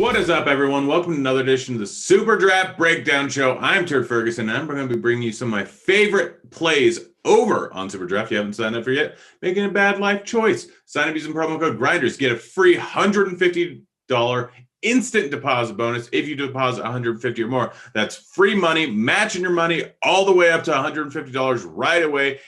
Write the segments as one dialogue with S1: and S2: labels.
S1: What is up, everyone? Welcome to another edition of the Superdraft Breakdown Show. I'm Turd Ferguson, and I'm going to be bringing you some of my favorite plays over on Superdraft. If you haven't signed up for yet, making a bad life choice. Sign up using promo code Grinders. Get a free $150 instant deposit bonus if you deposit $150 or more. That's free money, matching your money all the way up to $150 right away.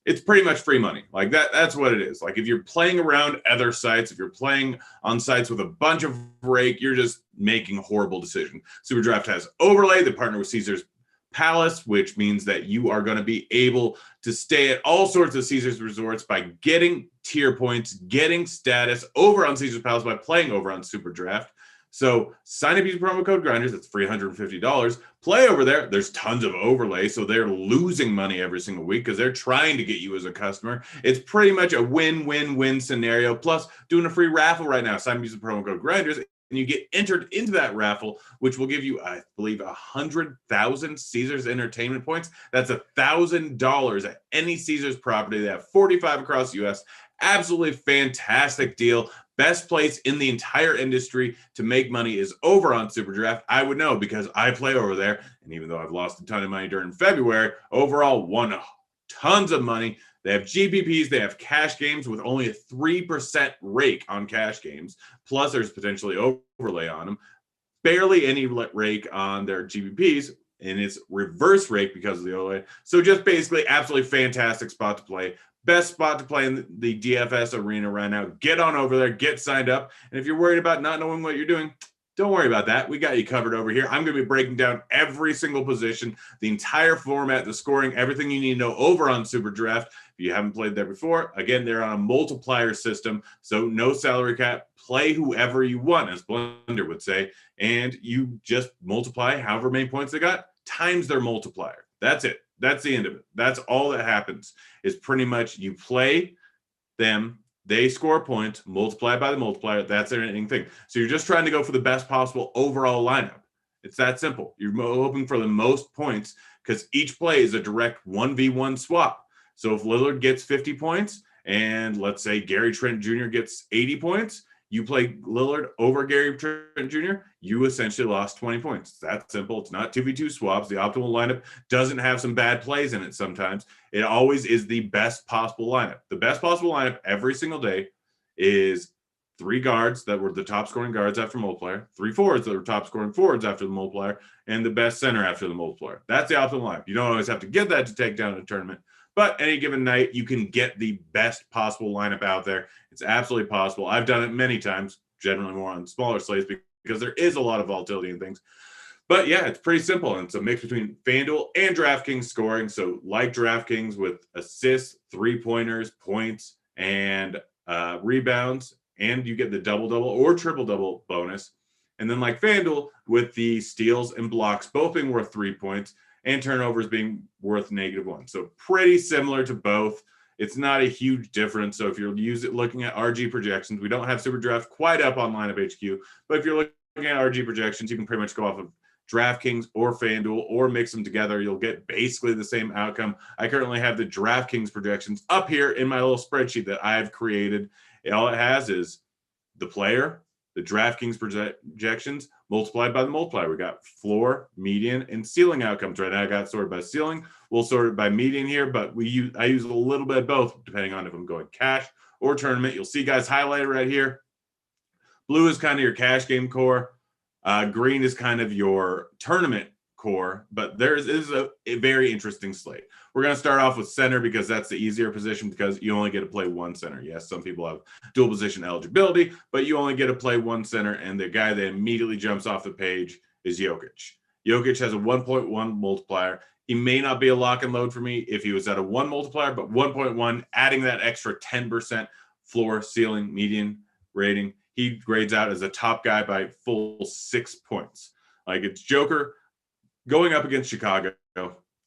S1: It's pretty much free money. Like that's what it is. Like if you're playing around other sites, if you're playing on sites with a bunch of rake, you're just making horrible decisions. Superdraft has overlay. They partner with Caesar's Palace, which means that you are going to be able to stay at all sorts of Caesar's resorts by getting tier points, getting status over on Caesar's Palace by playing over on Superdraft. So sign up using promo code Grinders. That's $350. Play over there. There's tons of overlay, so they're losing money every single week because they're trying to get you as a customer. It's pretty much a win-win-win scenario. Plus, doing a free raffle right now. Sign up using promo code Grinders, and you get entered into that raffle, which will give you, I believe, 100,000 Caesars Entertainment points. That's $1,000 at any Caesars property. They have 45 across the U.S. Absolutely fantastic deal. Best place in the entire industry to make money is over on Superdraft. I would know because I play over there. And even though I've lost a ton of money during February, overall won tons of money. They have GPPs. They have cash games with only a 3% rake on cash games. Plus, there's potentially overlay on them. Barely any rake on their GPPs. And it's reverse rake because of the overlay. So just basically absolutely fantastic spot to play. Best spot to play in the DFS arena right now. Get on over there, get signed up. And if you're worried about not knowing what you're doing, don't worry about that. We got you covered over here. I'm going to be breaking down every single position, the entire format, the scoring, everything you need to know over on Superdraft. If you haven't played there before, again, they're on a multiplier system, so no salary cap. Play whoever you want, as Blender would say, and you just multiply however many points they got times their multiplier. That's it. That's the end of it. That's all that happens is pretty much you play them, they score points, multiply by the multiplier. That's their ending thing. So you're just trying to go for the best possible overall lineup. It's that simple. You're hoping for the most points because each play is a direct 1v1 swap. So if Lillard gets 50 points and let's say Gary Trent Jr. gets 80 points, you play Lillard over Gary Trent Jr., you essentially lost 20 points. It's that simple. It's not 2v2 swaps. The optimal lineup doesn't have some bad plays in it sometimes. It always is the best possible lineup. The best possible lineup every single day is 3 guards that were the top scoring guards after multiplier, 3 forwards that were top scoring forwards after the multiplier, and the best center after the multiplier. That's the optimal lineup. You don't always have to get that to take down a tournament. But any given night, you can get the best possible lineup out there. It's absolutely possible. I've done it many times, generally more on smaller slates because there is a lot of volatility in things. But yeah, it's pretty simple. And it's a mix between FanDuel and DraftKings scoring. So like DraftKings with assists, 3-pointers, points, and rebounds. And you get the double-double or triple-double bonus. And then like FanDuel with the steals and blocks both being worth 3 points and turnovers being worth -1. So pretty similar to both. It's not a huge difference. So if you're looking at RG projections, we don't have Superdraft quite up on Lineup HQ, but if you're looking at RG projections, you can pretty much go off of DraftKings or FanDuel or mix them together. You'll get basically the same outcome. I currently have the DraftKings projections up here in my little spreadsheet that I've created. All it has is the player, the DraftKings projections multiplied by the multiplier. We got floor, median, and ceiling outcomes. Right now I got it sorted by ceiling. We'll sort it by median here, but I use a little bit of both depending on if I'm going cash or tournament. You'll see guys highlighted right here. Blue is kind of your cash game core. Green is kind of your tournament core, but this is a very interesting slate. We're going to start off with center because that's the easier position because you only get to play one center. Yes, some people have dual position eligibility, but you only get to play one center, and the guy that immediately jumps off the page is Jokic. Jokic has a 1.1 multiplier. He may not be a lock and load for me if he was at a 1 multiplier, but 1.1, adding that extra 10% floor, ceiling, median rating, he grades out as a top guy by full 6 points. Like it's Joker going up against Chicago.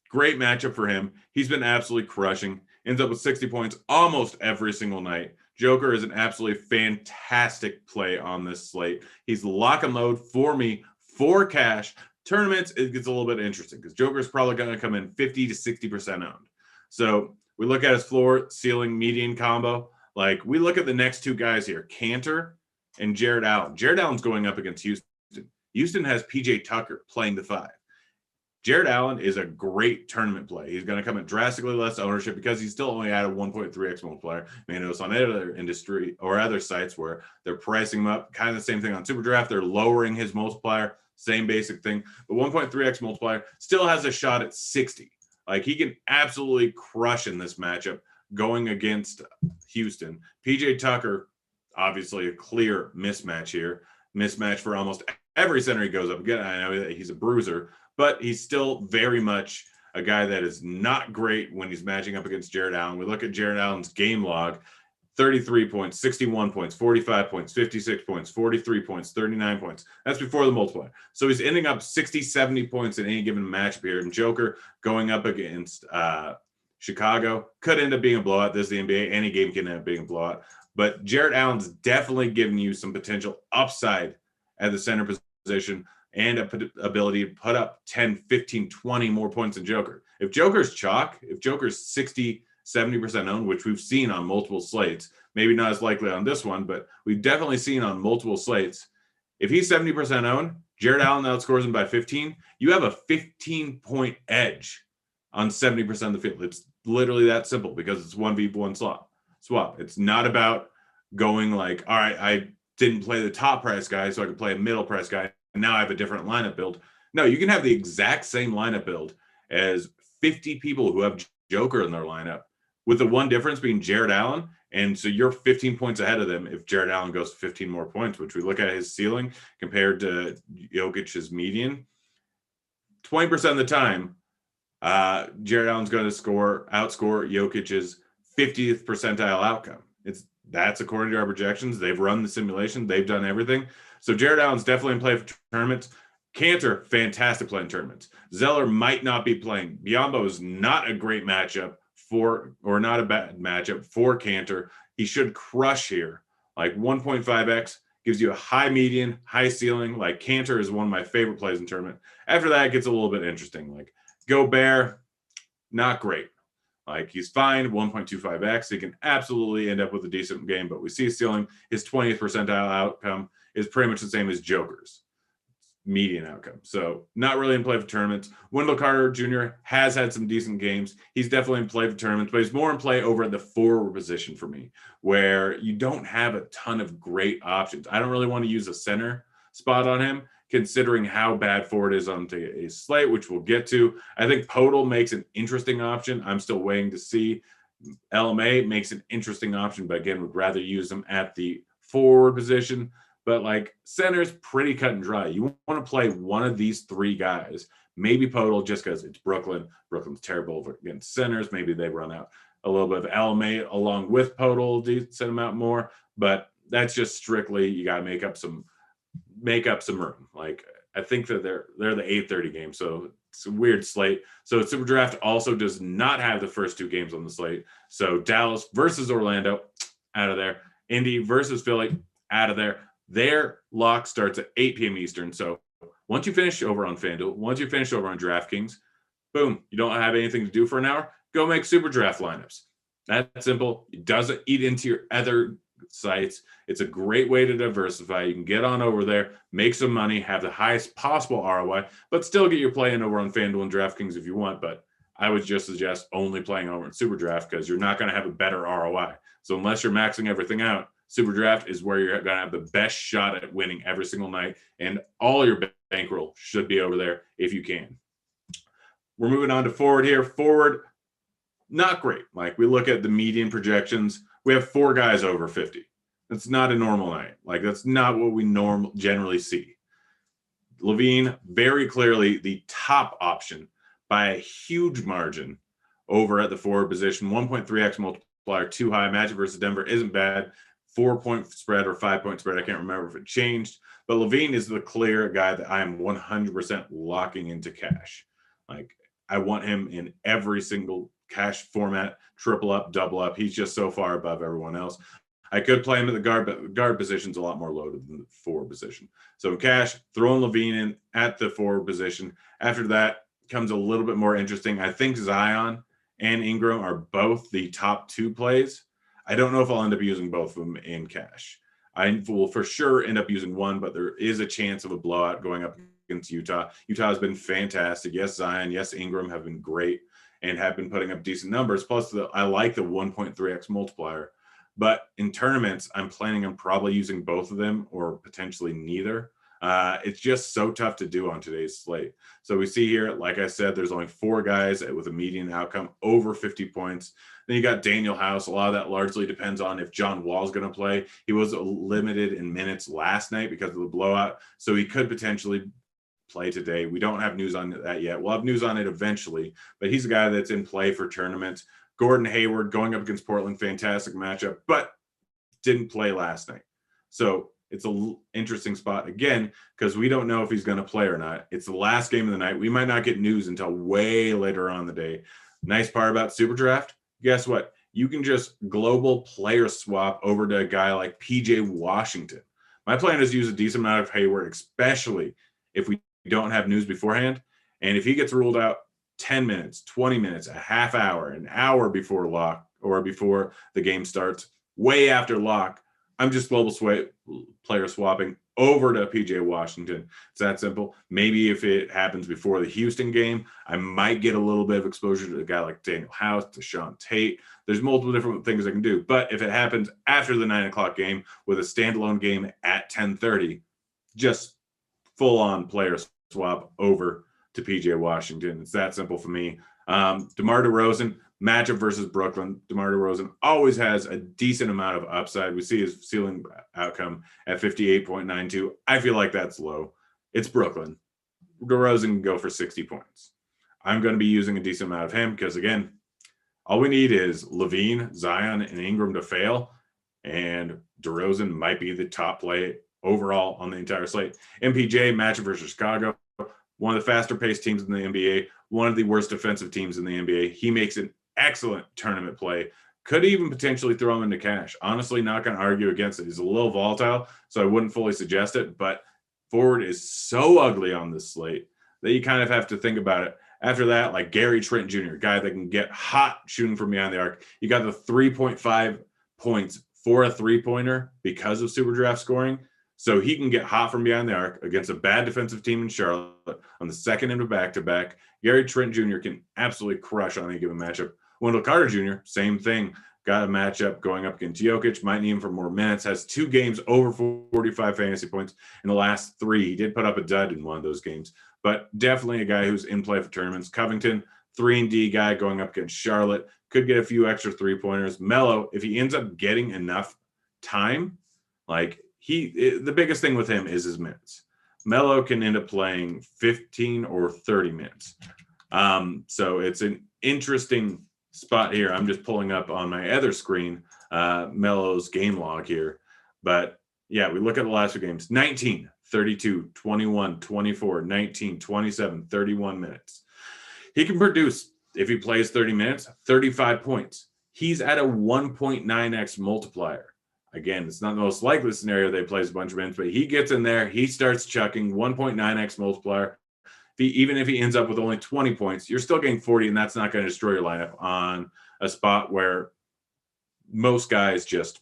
S1: Great matchup for him. He's been absolutely crushing. Ends up with 60 points almost every single night. Joker is an absolutely fantastic play on this slate. He's lock and load for me for cash. Tournaments, it gets a little bit interesting because Joker is probably going to come in 50 to 60% owned. So we look at his floor, ceiling, median combo. Like we look at the next 2 guys here, Cantor and Jared Allen. Jared Allen's going up against Houston. Houston has PJ Tucker playing the 5. Jared Allen is a great tournament play. He's going to come at drastically less ownership because he's still only at a 1.3x multiplier. You may notice on other industry or other sites where they're pricing him up, kind of the same thing on Superdraft. They're lowering his multiplier, same basic thing. But 1.3x multiplier still has a shot at 60. Like, he can absolutely crush in this matchup going against Houston. PJ Tucker, obviously a clear mismatch here. Mismatch for almost every center he goes up against. I know that he's a bruiser, but he's still very much a guy that is not great when he's matching up against Jared Allen. We look at Jared Allen's game log: 33 points, 61 points, 45 points, 56 points, 43 points, 39 points. That's before the multiplier. So he's ending up 60, 70 points in any given match period. And Joker going up against Chicago could end up being a blowout. This is the NBA. Any game can end up being a blowout. But Jared Allen's definitely giving you some potential upside at the center position and ability to put up 10, 15, 20 more points than Joker. If Joker's chalk, if Joker's 60, 70% owned, which we've seen on multiple slates, maybe not as likely on this one, but we've definitely seen on multiple slates. If he's 70% owned, Jared Allen outscores him by 15, you have a 15-point edge on 70% of the field. It's literally that simple because it's 1v1 swap. It's not about going like, all right, I didn't play the top price guy, so I could play a middle price guy, and now I have a different lineup build. No, you can have the exact same lineup build as 50 people who have Joker in their lineup, with the one difference being Jared Allen. And so you're 15 points ahead of them if Jared Allen goes 15 more points, which we look at his ceiling compared to Jokic's median. 20% of the time, Jared Allen's going to outscore Jokic's 50th percentile outcome. That's according to our projections. They've run the simulation. They've done everything. So Jared Allen's definitely in play for tournaments. Cantor, fantastic play in tournaments. Zeller might not be playing. Biombo is not a great matchup not a bad matchup for Cantor. He should crush here. Like 1.5x gives you a high median, high ceiling. Like, Cantor is one of my favorite plays in tournament. After that, it gets a little bit interesting. Like, Gobert, not great. Like, he's fine, 1.25x. He can absolutely end up with a decent game, but we see his ceiling, his 20th percentile outcome is pretty much the same as Joker's median outcome. So not really in play for tournaments. Wendell Carter Jr. has had some decent games. He's definitely in play for tournaments, but he's more in play over at the forward position for me, where you don't have a ton of great options. I don't really want to use a center spot on him, considering how bad forward is on a slate, which we'll get to. I think Podol makes an interesting option. I'm still waiting to see. LMA makes an interesting option, but again, would rather use them at the forward position. But like, center's pretty cut and dry. You want to play one of these three guys, maybe Podol, just because it's Brooklyn. Brooklyn's terrible against centers. Maybe they run out a little bit of LMA along with Podol to send them out more. But that's just strictly, you got to make up some room. Like, I think that they're the 8:30 game, so it's a weird slate. So Superdraft also does not have the first two games on the slate. So Dallas versus Orlando, out of there. Indy versus Philly, out of there. Their lock starts at 8 p.m. Eastern. So once you finish over on FanDuel, once you finish over on DraftKings, boom, you don't have anything to do for an hour, go make Superdraft lineups. That's simple. It doesn't eat into your other sites. It's a great way to diversify. You can get on over there, make some money, have the highest possible ROI, but still get your play in over on FanDuel and DraftKings if you want. But I would just suggest only playing over in Superdraft, because you're not going to have a better ROI. So unless you're maxing everything out, Superdraft is where you're going to have the best shot at winning every single night, and all your bankroll should be over there if you can. We're moving on to forward here. Forward, not great. Like, we look at the median projections, we have 4 guys over 50. That's not a normal night. Like, that's not what we generally see. Levine, very clearly the top option by a huge margin over at the forward position. 1.3x multiplier, too high. Magic versus Denver isn't bad. 4-point spread or 5-point spread, I can't remember if it changed. But Levine is the clear guy that I am 100% locking into cash. Like, I want him in every single cash format, triple up, double up. He's just so far above everyone else. I could play him at the guard, but the guard position's a lot more loaded than the forward position. So in cash, throwing Levine in at the forward position. After that comes a little bit more interesting. I think Zion and Ingram are both the top 2 plays. I don't know if I'll end up using both of them in cash. I will for sure end up using one, but there is a chance of a blowout going up against Utah. Utah has been fantastic. Yes, Zion, yes, Ingram have been great and have been putting up decent numbers. Plus, I like the 1.3x multiplier. But in tournaments, I'm planning on probably using both of them or potentially neither. It's just so tough to do on today's slate. So we see here, like I said, there's only 4 guys with a median outcome over 50 points. Then you got Daniel House. A lot of that largely depends on if John Wall's going to play. He was limited in minutes last night because of the blowout, so he could potentially play today. We don't have news on that yet. We'll have news on it eventually, but he's a guy that's in play for tournaments. Gordon Hayward going up against Portland, fantastic matchup, but didn't play last night. So it's an interesting spot again because we don't know if he's going to play or not. It's the last game of the night. We might not get news until way later on the day. Nice part about Superdraft, guess what? You can just global player swap over to a guy like PJ Washington. My plan is to use a decent amount of Hayward, especially if we don't have news beforehand. And if he gets ruled out 10 minutes, 20 minutes, a half hour, an hour before lock or before the game starts, way after lock, I'm just global player swapping over to PJ Washington. It's that simple. Maybe if it happens before the Houston game, I might get a little bit of exposure to a guy like Daniel House, to Sean Tate. There's multiple different things I can do. But if it happens after the 9 o'clock game with a standalone game at 10:30, just full-on player swap over to PJ Washington. It's that simple for me. DeMar DeRozan, matchup versus Brooklyn. DeMar DeRozan always has a decent amount of upside. We see his ceiling outcome at 58.92. I feel like that's low. It's Brooklyn. DeRozan can go for 60 points. I'm going to be using a decent amount of him because, again, all we need is Levine, Zion, and Ingram to fail, and DeRozan might be the top play overall on the entire slate. MPJ, matchup versus Chicago, one of the faster-paced teams in the NBA, one of the worst defensive teams in the NBA. He makes an excellent tournament play. Could even potentially throw him into cash. Honestly, not going to argue against it. He's a little volatile, so I wouldn't fully suggest it, but forward is so ugly on this slate that you kind of have to think about it. After that, like Gary Trent Jr., a guy that can get hot shooting from behind the arc. You got the 3.5 points for a three-pointer because of Superdraft scoring. So he can get hot from behind the arc against a bad defensive team in Charlotte on the second end of back-to-back. Gary Trent Jr. can absolutely crush on any given matchup. Wendell Carter Jr., same thing. Got a matchup going up against Jokic. Might need him for more minutes. Has 2 games over 45 fantasy points in the last 3. He did put up a dud in one of those games. But definitely a guy who's in play for tournaments. Covington, 3-and-D guy going up against Charlotte. Could get a few extra three-pointers. Melo, if he ends up getting enough time, like the biggest thing with him is his minutes. Melo can end up playing 15 or 30 minutes. So it's an interesting spot here. I'm just pulling up on my other screen Melo's game log here. But yeah, we look at the last 2 games. 19, 32, 21, 24, 19, 27, 31 minutes. He can produce, if he plays 30 minutes, 35 points. He's at a 1.9x multiplier. Again, it's not the most likely scenario that he plays a bunch of minutes, but he gets in there, he starts chucking 1.9x multiplier. Even if he ends up with only 20 points, you're still getting 40, and that's not going to destroy your lineup on a spot where most forwards just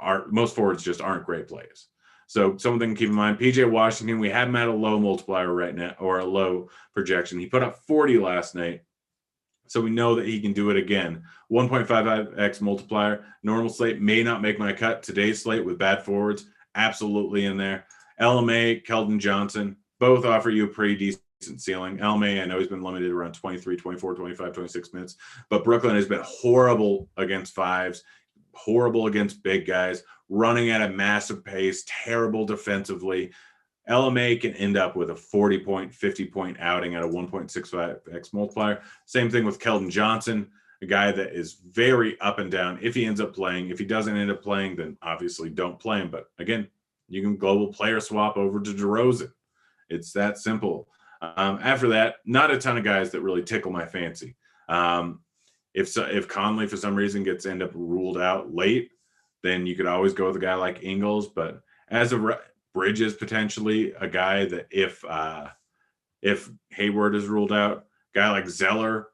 S1: aren't great plays. So something to keep in mind. PJ Washington, we have him at a low multiplier right now, or a low projection. He put up 40 last night. So we know that he can do it again. 1.55x multiplier. Normal slate may not make my cut. Today's slate with bad forwards, absolutely in there. LMA, Keldon Johnson, both offer you a pretty decent ceiling. LMA, I know he's been limited around 23, 24, 25, 26 minutes. But Brooklyn has been horrible against fives, horrible against big guys, running at a massive pace, terrible defensively. LMA can end up with a 40-point, 50-point outing at a 1.65x multiplier. Same thing with Keldon Johnson, a guy that is very up and down if he ends up playing. If he doesn't end up playing, then obviously don't play him. But again, you can global player swap over to DeRozan. It's that simple. After that, not a ton of guys that really tickle my fancy. If Conley for some reason end up ruled out late, then you could always go with a guy like Ingles. But as of Bridges, potentially a guy that if Hayward is ruled out, guy like Zeller,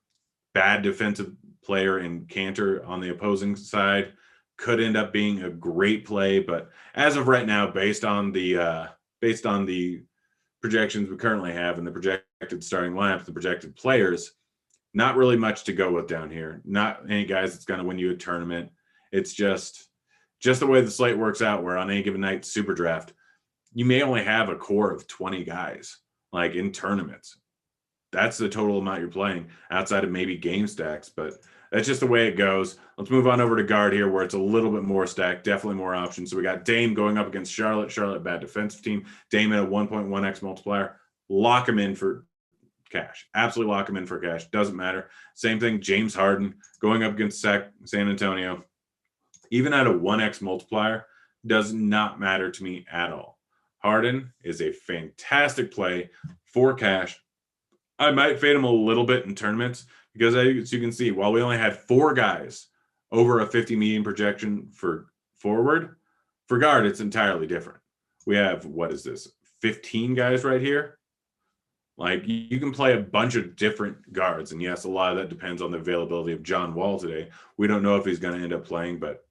S1: bad defensive player, and Cantor on the opposing side could end up being a great play. But as of right now, based on the projections we currently have and the projected starting lineups, the projected players, not really much to go with down here. Not any guys that's going to win you a tournament. It's just the way the slate works out, where on any given night, Superdraft, you may only have a core of 20 guys, like in tournaments. That's the total amount you're playing outside of maybe game stacks, but that's just the way it goes. Let's move on over to guard here, where it's a little bit more stacked, definitely more options. So we got Dame going up against Charlotte. Charlotte, bad defensive team. Dame at a 1.1x multiplier. Lock him in for cash. Absolutely lock him in for cash. Doesn't matter. Same thing, James Harden going up against San Antonio. Even at a 1x multiplier, does not matter to me at all. Harden is a fantastic play for cash. I might fade him a little bit in tournaments because, as you can see, while we only had 4 guys over a 50 median projection for forward, for guard, it's entirely different. We have, 15 guys right here? Like, you can play a bunch of different guards. And yes, a lot of that depends on the availability of John Wall today. We don't know if he's going to end up playing, but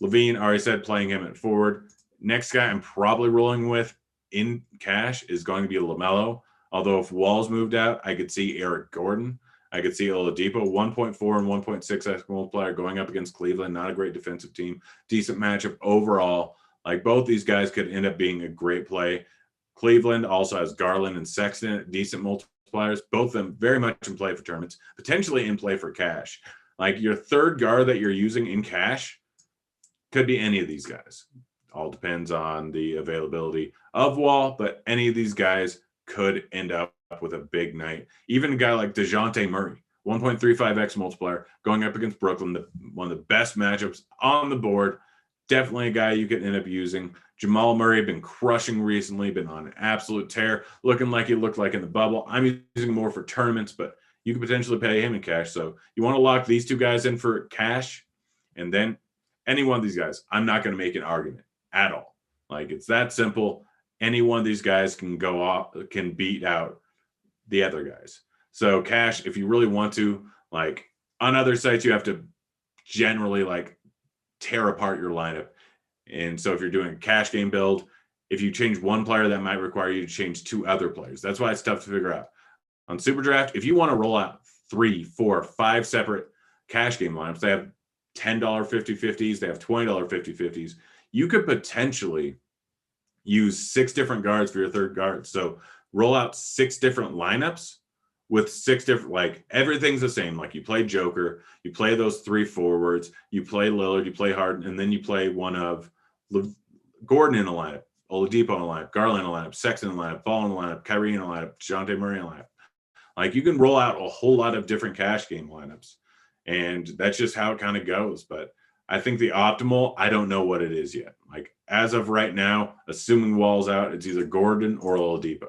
S1: Levine, already said, playing him at forward. Next guy I'm probably rolling with in cash is going to be LaMelo. Although if Wall's moved out, I could see Eric Gordon. I could see Oladipo, 1.4 and 1.6x multiplier going up against Cleveland. Not a great defensive team. Decent matchup overall. Like, both these guys could end up being a great play. Cleveland also has Garland and Sexton, decent multipliers. Both of them very much in play for tournaments, potentially in play for cash. Like, your third guard that you're using in cash could be any of these guys. All depends on the availability of Wall, but any of these guys could end up with a big night. Even a guy like DeJounte Murray, 1.35x multiplier, going up against Brooklyn, one of the best matchups on the board. Definitely a guy you could end up using. Jamal Murray been crushing recently, been on an absolute tear, looking like he looked like in the bubble. I'm using more for tournaments, but you could potentially pay him in cash. So you want to lock these 2 guys in for cash, and then any one of these guys, I'm not going to make an argument at all. Like, it's that simple. Any one of these guys can go off, can beat out the other guys. So cash, if you really want to, like, on other sites, you have to generally like tear apart your lineup. And so if you're doing a cash game build, if you change one player, that might require you to change 2 other players. That's why it's tough to figure out. On Superdraft, if you want to roll out 3, 4, 5 separate cash game lineups, they have $10 50-50s, they have $20 50-50s. You could potentially use 6 different guards for your third guard. So roll out 6 different lineups with 6 different, like, everything's the same. Like, you play Joker, you play those 3 forwards, you play Lillard, you play Harden, and then you play one of Gordon in a lineup, Oladipo in a lineup, Garland in a lineup, Sexton in a lineup, Ball in a lineup, Kyrie in a lineup, DeJounte Murray in a lineup. Like, you can roll out a whole lot of different cash game lineups, and that's just how it kind of goes. But I think the optimal, I don't know what it is yet. Like, as of right now, assuming Wall's out, it's either Gordon or Oladipo.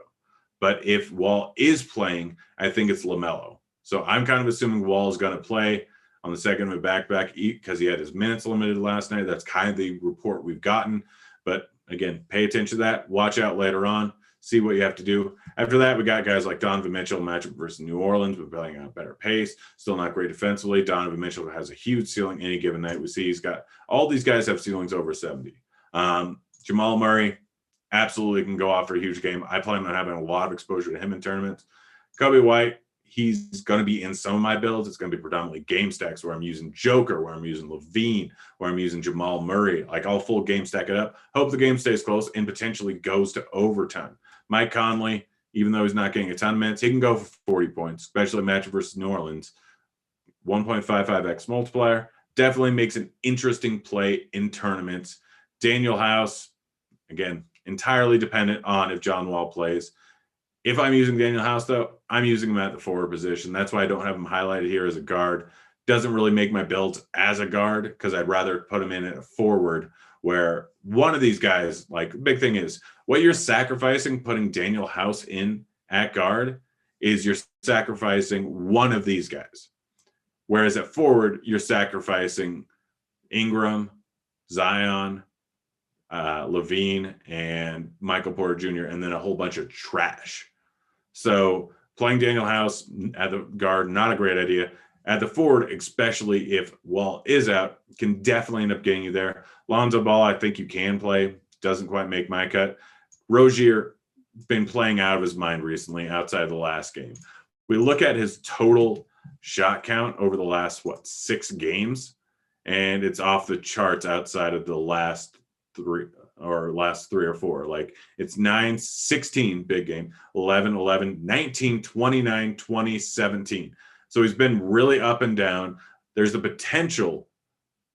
S1: But if Wall is playing, I think it's LaMelo. So I'm kind of assuming Wall is going to play on the second of a back-to-back because he had his minutes limited last night. That's kind of the report we've gotten. But again, pay attention to that. Watch out later on. See what you have to do. After that, we got guys like Donovan Mitchell, matchup versus New Orleans, but playing at a better pace. Still not great defensively. Donovan Mitchell has a huge ceiling any given night. We see he's got all these guys have ceilings over 70. Jamal Murray absolutely can go off for a huge game. I plan on having a lot of exposure to him in tournaments. Kobe White, he's going to be in some of my builds. It's going to be predominantly game stacks where I'm using Joker, where I'm using Levine, where I'm using Jamal Murray. Like, I'll full game stack it up. Hope the game stays close and potentially goes to overtime. Mike Conley, even though he's not getting a ton of minutes, he can go for 40 points, especially matchup versus New Orleans. 1.55x multiplier. Definitely makes an interesting play in tournaments. Daniel House, again, entirely dependent on if John Wall plays. If I'm using Daniel House, though, I'm using him at the forward position. That's why I don't have him highlighted here as a guard. Doesn't really make my builds as a guard because I'd rather put him in at a forward where one of these guys, like, the big thing is what you're sacrificing putting Daniel House in at guard is you're sacrificing one of these guys. Whereas at forward, you're sacrificing Ingram, Zion, Levine, and Michael Porter Jr., and then a whole bunch of trash. So playing Daniel House at the guard, not a great idea. At the forward, especially if Wall is out, can definitely end up getting you there. Lonzo Ball, I think you can play. Doesn't quite make my cut. Rozier been playing out of his mind recently outside of the last game. We look at his total shot count over the last, 6 games, and it's off the charts outside of the last 3 or 4. Like it's 9, 16 big game, 11, 11, 19, 29, 20, 17. So he's been really up and down. There's the potential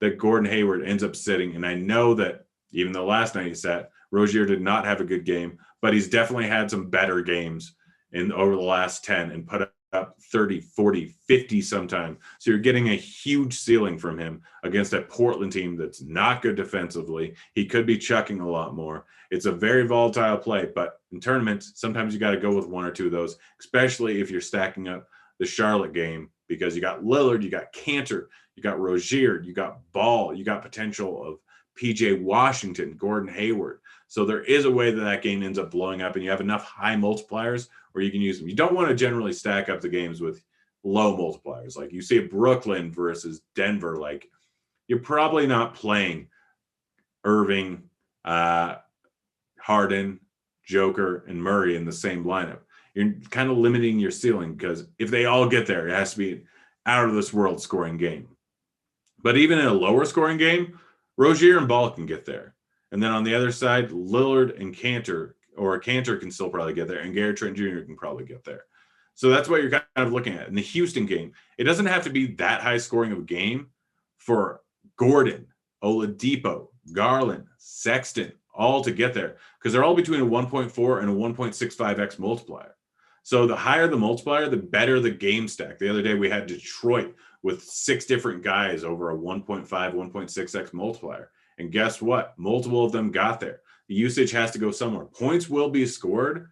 S1: that Gordon Hayward ends up sitting. And I know that even though last night he sat, Rozier did not have a good game, but he's definitely had some better games over the last 10 and put up 30, 40, 50 sometime. So you're getting a huge ceiling from him against a Portland team that's not good defensively. He could be chucking a lot more. It's a very volatile play, but in tournaments, sometimes you got to go with 1 or 2 of those, especially if you're stacking up the Charlotte game, because you got Lillard, you got Cantor, you got Rozier, you got Ball, you got potential of PJ Washington, Gordon Hayward. So there is a way that that game ends up blowing up, and you have enough high multipliers where you can use them. You don't want to generally stack up the games with low multipliers. Like you see Brooklyn versus Denver, like you're probably not playing Irving, Harden, Joker, and Murray in the same lineup. You're kind of limiting your ceiling because if they all get there, it has to be an out of this world scoring game. But even in a lower scoring game, Rozier and Ball can get there. And then on the other side, Lillard and Cantor, or Cantor can still probably get there, and Gary Trent Jr. can probably get there. So that's what you're kind of looking at. In the Houston game, it doesn't have to be that high scoring of a game for Gordon, Oladipo, Garland, Sexton, all to get there, because they're all between a 1.4 and a 1.65x multiplier. So the higher the multiplier, the better the game stack. The other day we had Detroit with 6 different guys over a 1.5, 1.6x multiplier. And guess what? Multiple of them got there. The usage has to go somewhere. Points will be scored.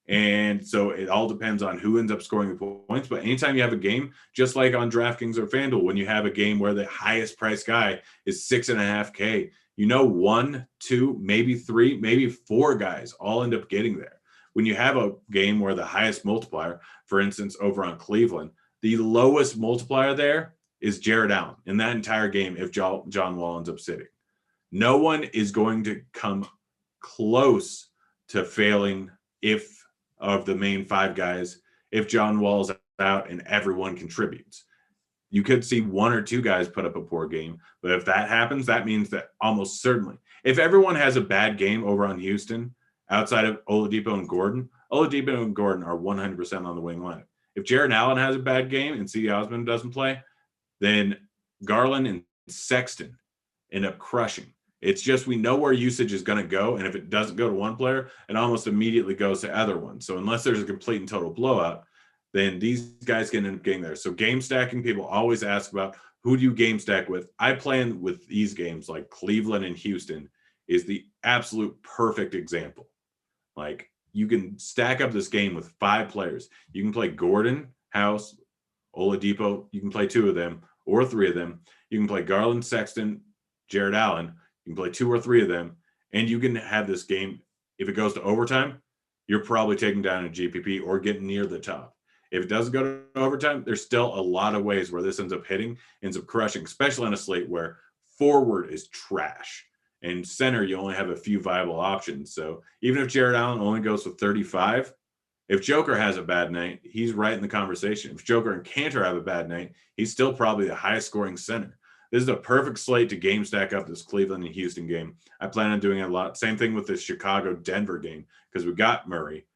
S1: And so it all depends on who ends up scoring the points. But anytime you have a game, just like on DraftKings or FanDuel, when you have a game where the highest price guy is 6.5K, 1, 2, maybe 3, maybe 4 guys all end up getting there. When you have a game where the highest multiplier, for instance, over on Cleveland, the lowest multiplier there is Jared Allen in that entire game if John Wall ends up sitting. No one is going to come close to failing if of the main 5 guys, if John Wall's out and everyone contributes. You could see 1 or 2 guys put up a poor game, but if that happens, that means that almost certainly, if everyone has a bad game over on Houston, outside of Oladipo and Gordon are 100% on the wing lineup. If Jared Allen has a bad game and C.D. Osman doesn't play, then Garland and Sexton end up crushing. It's just we know where usage is going to go, and if it doesn't go to one player, it almost immediately goes to other ones. So unless there's a complete and total blowout, then these guys can end up getting there. So game stacking, people always ask about who do you game stack with. I plan with these games like Cleveland and Houston is the absolute perfect example. Like you can stack up this game with 5 players. You can play Gordon, House, Oladipo. You can play 2 of them or 3 of them. You can play Garland, Sexton, Jared Allen. You can play 2 or 3 of them. And you can have this game. If it goes to overtime, you're probably taking down a GPP or getting near the top. If it doesn't go to overtime, there's still a lot of ways where this ends up hitting, ends up crushing, especially on a slate where forward is trash. And center, you only have a few viable options. So even if Jared Allen only goes with 35, if Joker has a bad night, he's right in the conversation. If Joker and Cantor have a bad night, he's still probably the highest scoring center. This is a perfect slate to game stack up this Cleveland and Houston game. I plan on doing it a lot. Same thing with the Chicago-Denver game, because we got Murray,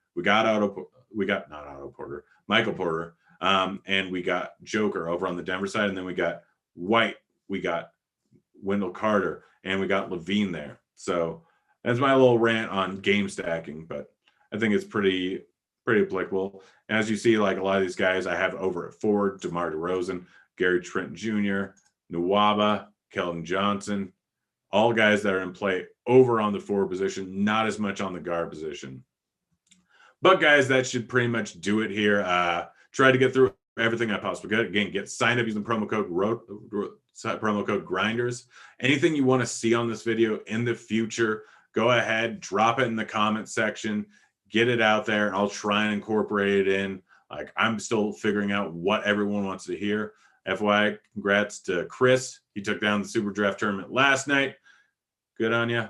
S1: Michael Porter, and we got Joker over on the Denver side, and then we got White, we got Wendell Carter, and we got Levine there. So that's my little rant on game stacking, but I think it's pretty applicable. As you see, like a lot of these guys I have over at forward: DeMar DeRozan, Gary Trent Jr., Nwaba, Keldon Johnson, all guys that are in play over on the forward position, not as much on the guard position. But guys, that should pretty much do it here. Try to get through everything I possibly could. Again, get signed up using promo code Grinders. Anything you want to see on this video in the future, go ahead, drop it in the comment section, get it out there, and I'll try and incorporate it in Like, I'm still figuring out what everyone wants to hear. FYI, congrats to Chris. He took down the Super Draft tournament last night. Good on you.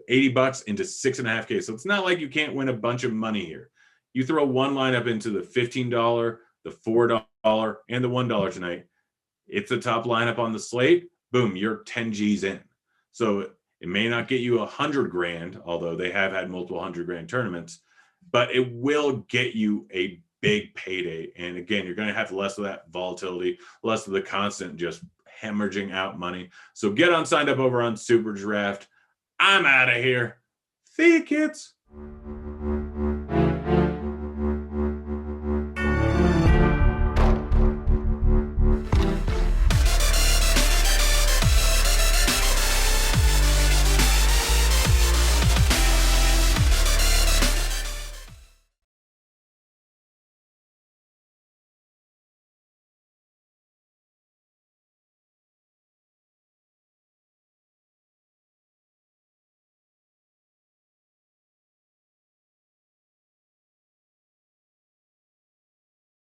S1: $80 into 6.5K. So it's not like you can't win a bunch of money here. You throw one lineup into the $15, the $4, and the $1 tonight. It's the top lineup on the slate. Boom, you're 10 G's in. So it may not get you 100 grand, although they have had multiple 100 grand tournaments, but it will get you a big payday. And again, you're going to have less of that volatility, less of the constant just hemorrhaging out money. So get on signed up over on Superdraft. I'm out of here. See you, kids.